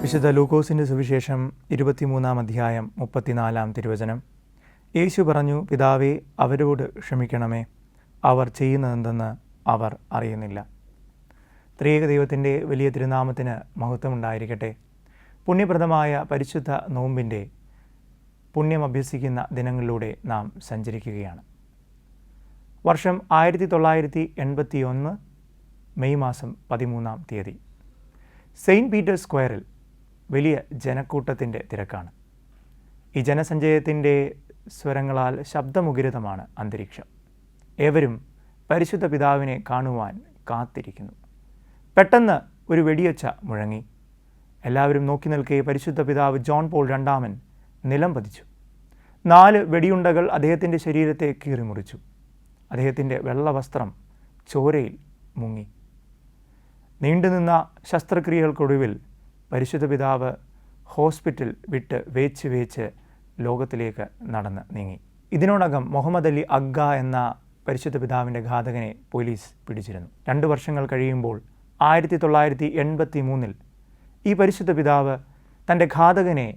വിശുദ്ധ ലൂക്കോസിൻ്റെ സുവിശേഷം 23-ാം അധ്യായം 34-ാം തിരുവചനം. യേശു പറഞ്ഞു, പിതാവേ, അവരോട് ക്ഷമിക്കണമേ, അവർ ചെയ്യുന്നതെന്തെന്ന് അവർ അറിയുന്നില്ല. ത്രിയേക ദൈവത്തിൻ്റെ വലിയ തിരുനാമത്തിന് മഹത്വമുണ്ടായിരിക്കട്ടെ. പുണ്യപ്രദമായ പരിശുദ്ധ നോമ്പിൻ്റെ പുണ്യം അഭ്യസിക്കുന്ന ദിനങ്ങളിലൂടെ നാം സഞ്ചരിക്കുകയാണ്. വർഷം 1981 മെയ് മാസം 13-ാം തീയതി. സെയിൻറ്റ് പീറ്റേഴ്സ് സ്ക്വയറിൽ വലിയ ജനക്കൂട്ടത്തിൻ്റെ തിരക്കാണ്. ഈ ജനസഞ്ചയത്തിൻ്റെ സ്വരങ്ങളാൽ ശബ്ദമുഖരിതമാണ് അന്തരീക്ഷം. ഏവരും പരിശുദ്ധ പിതാവിനെ കാണുവാൻ കാത്തിരിക്കുന്നു. പെട്ടെന്ന് ഒരു വെടിയൊച്ച മുഴങ്ങി. എല്ലാവരും നോക്കി നിൽക്കെ പരിശുദ്ധ പിതാവ് ജോൺ പോൾ രണ്ടാമൻ നിലം പതിച്ചു. 4 വെടിയുണ്ടകൾ അദ്ദേഹത്തിൻ്റെ ശരീരത്തെ കീറിമുറിച്ചു. അദ്ദേഹത്തിൻ്റെ വെള്ളവസ്ത്രം ചോരയിൽ മുങ്ങി. നീണ്ടുനിന്ന ശസ്ത്രക്രിയകൾക്കൊടുവിൽ പരിശുദ്ധ പിതാവ് ഹോസ്പിറ്റൽ വിട്ട് വേച്ച് ലോകത്തിലേക്ക് നടന്ന് നീങ്ങി. ഇതിനോടകം മുഹമ്മദ് അലി അഗ്ഗ എന്ന പരിശുദ്ധ പിതാവിൻ്റെ ഘാതകനെ പോലീസ് പിടിച്ചിരുന്നു. 2 വർഷങ്ങൾ കഴിയുമ്പോൾ 1983 ഈ പരിശുദ്ധ പിതാവ് തൻ്റെ ഘാതകനെ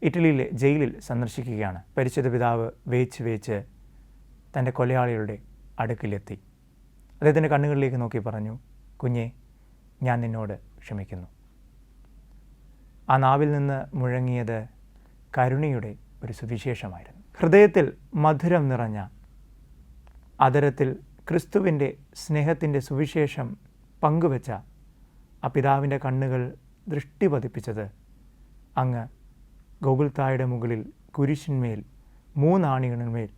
ഇറ്റലിയിലെ ജയിലിൽ സന്ദർശിക്കുകയാണ്. പരിശുദ്ധ പിതാവ് വേച്ച് തൻ്റെ കൊലയാളികളുടെ അടുക്കിലെത്തി. അദ്ദേഹത്തിൻ്റെ കണ്ണുകളിലേക്ക് നോക്കി പറഞ്ഞു, കുഞ്ഞെ, ഞാൻ നിന്നോട് ക്ഷമിക്കുന്നു. ആ നാവിൽ നിന്ന് മുഴങ്ങിയത് കരുണയുടെ ഒരു സുവിശേഷമായിരുന്നു. ഹൃദയത്തിൽ മധുരം നിറഞ്ഞ അതരത്തിൽ ക്രിസ്തുവിൻ്റെ സ്നേഹത്തിൻ്റെ സുവിശേഷം പങ്കുവെച്ച ആ പിതാവിൻ്റെ കണ്ണുകൾ ദൃഷ്ടി പതിപ്പിച്ചത് അങ്ങ് ഗോകുൽത്തായുടെ മുകളിൽ കുരിശിന്മേൽ 3 ആണികളിന്മേൽ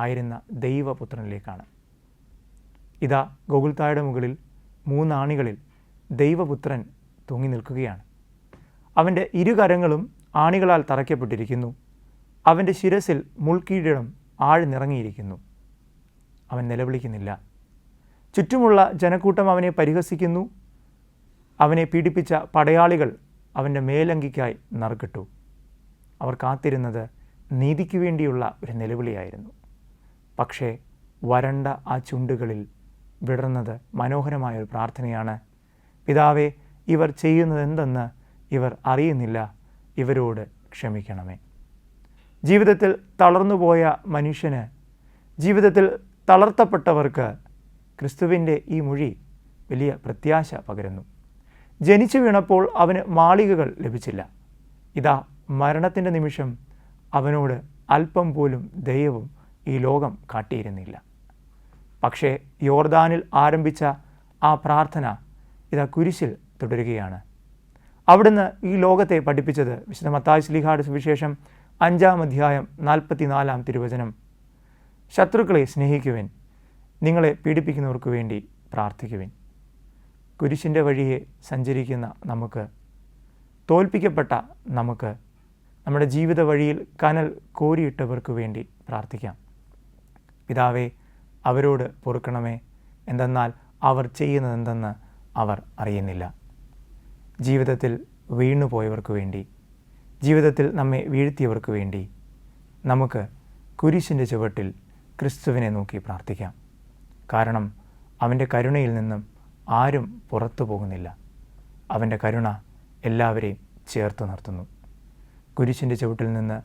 ആയിരുന്ന ദൈവപുത്രനിലേക്കാണ്. ഇതാ ഗോകുൽത്തായുടെ മുകളിൽ 3 ആണികളിൽ ദൈവപുത്രൻ തൂങ്ങി നിൽക്കുകയാണ്. അവൻ്റെ ഇരുകരങ്ങളും ആണികളാൽ തറയ്ക്കപ്പെട്ടിരിക്കുന്നു. അവൻ്റെ ശിരസിൽ മുൾക്കീഴിടം ആഴ്ന്നിറങ്ങിയിരിക്കുന്നു. അവൻ നിലവിളിക്കുന്നില്ല. ചുറ്റുമുള്ള ജനക്കൂട്ടം അവനെ പരിഹസിക്കുന്നു. അവനെ പീഡിപ്പിച്ച പടയാളികൾ അവൻ്റെ മേലങ്കിക്കായി നറുക്കിട്ടു. അവർ കാത്തിരുന്നത് നീതിക്ക് വേണ്ടിയുള്ള ഒരു നിലവിളിയായിരുന്നു. പക്ഷേ വരണ്ട ആ ചുണ്ടുകളിൽ വിടർന്നത് മനോഹരമായൊരു പ്രാർത്ഥനയാണ്. പിതാവേ, ഇവർ ചെയ്യുന്നതെന്തെന്ന് ഇവർ അറിയുന്നില്ല, ഇവരോട് ക്ഷമിക്കണമേ. ജീവിതത്തിൽ തളർന്നുപോയ മനുഷ്യന്, ജീവിതത്തിൽ തളർത്തപ്പെട്ടവർക്ക് ക്രിസ്തുവിൻ്റെ ഈ മൊഴി വലിയ പ്രത്യാശ പകരുന്നു. ജനിച്ചു വീണപ്പോൾ അവന് മാളികകൾ ലഭിച്ചില്ല. ഇതാ മരണത്തിൻ്റെ നിമിഷം അവനോട് അല്പം പോലും ദയവും ഈ ലോകം കാട്ടിയിരുന്നില്ല. പക്ഷേ യോർദാനിൽ ആരംഭിച്ച ആ പ്രാർത്ഥന ഇതാ കുരിശിൽ തുടരുകയാണ്. അവിടുന്ന് ഈ ലോകത്തെ പഠിപ്പിച്ചത് വിശുദ്ധ മത്തായി ശ്ലീഹായുടെ സുവിശേഷം 5-ാം അധ്യായം 44-ാം തിരുവചനം. ശത്രുക്കളെ സ്നേഹിക്കുവിൻ, നിങ്ങളെ പീഡിപ്പിക്കുന്നവർക്ക് വേണ്ടി പ്രാർത്ഥിക്കുവിൻ. കുരിശിൻ്റെ വഴിയെ സഞ്ചരിക്കുന്ന നമുക്ക്, തോൽപ്പിക്കപ്പെട്ട നമുക്ക്, നമ്മുടെ ജീവിത വഴിയിൽ കനൽ കോരിയിട്ടവർക്ക് വേണ്ടി പ്രാർത്ഥിക്കാം. പിതാവേ, അവരോട് പൊറുക്കണമേ, എന്തെന്നാൽ അവർ ചെയ്യുന്നതെന്തെന്ന് അവർ അറിയുന്നില്ല. ജീവിതത്തിൽ വീണുപോയവർക്ക് വേണ്ടി, ജീവിതത്തിൽ നമ്മെ വീഴ്ത്തിയവർക്ക് വേണ്ടി നമുക്ക് കുരിശിൻ്റെ ചുവട്ടിൽ ക്രിസ്തുവിനെ നോക്കി പ്രാർത്ഥിക്കാം. കാരണം അവൻ്റെ കരുണയിൽ നിന്നും ആരും പുറത്തു പോകുന്നില്ല. അവൻ്റെ കരുണ എല്ലാവരെയും ചേർത്ത് നിർത്തുന്നു. കുരിശിൻ്റെ ചുവട്ടിൽ നിന്ന്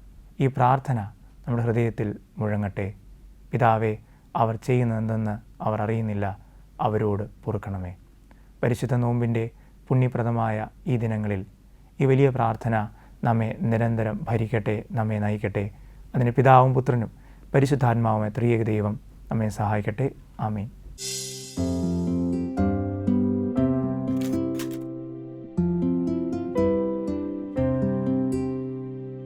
ഈ പ്രാർത്ഥന നമ്മുടെ ഹൃദയത്തിൽ മുഴങ്ങട്ടെ. പിതാവേ, അവർ ചെയ്യുന്നതെന്തെന്ന് അവർ അറിയുന്നില്ല, അവരോട് പൊറുക്കണമേ. പരിശുദ്ധ നോമ്പിൻ്റെ പുണ്യപ്രദമായ ഈ ദിനങ്ങളിൽ ഈ വലിയ പ്രാർത്ഥന നമ്മെ നിരന്തരം ഭരിക്കട്ടെ, നമ്മെ നയിക്കട്ടെ. അതിന് പിതാവും പുത്രനും പരിശുദ്ധാത്മാവുമായ ത്രിയേക ദൈവം നമ്മെ സഹായിക്കട്ടെ. ആമീൻ.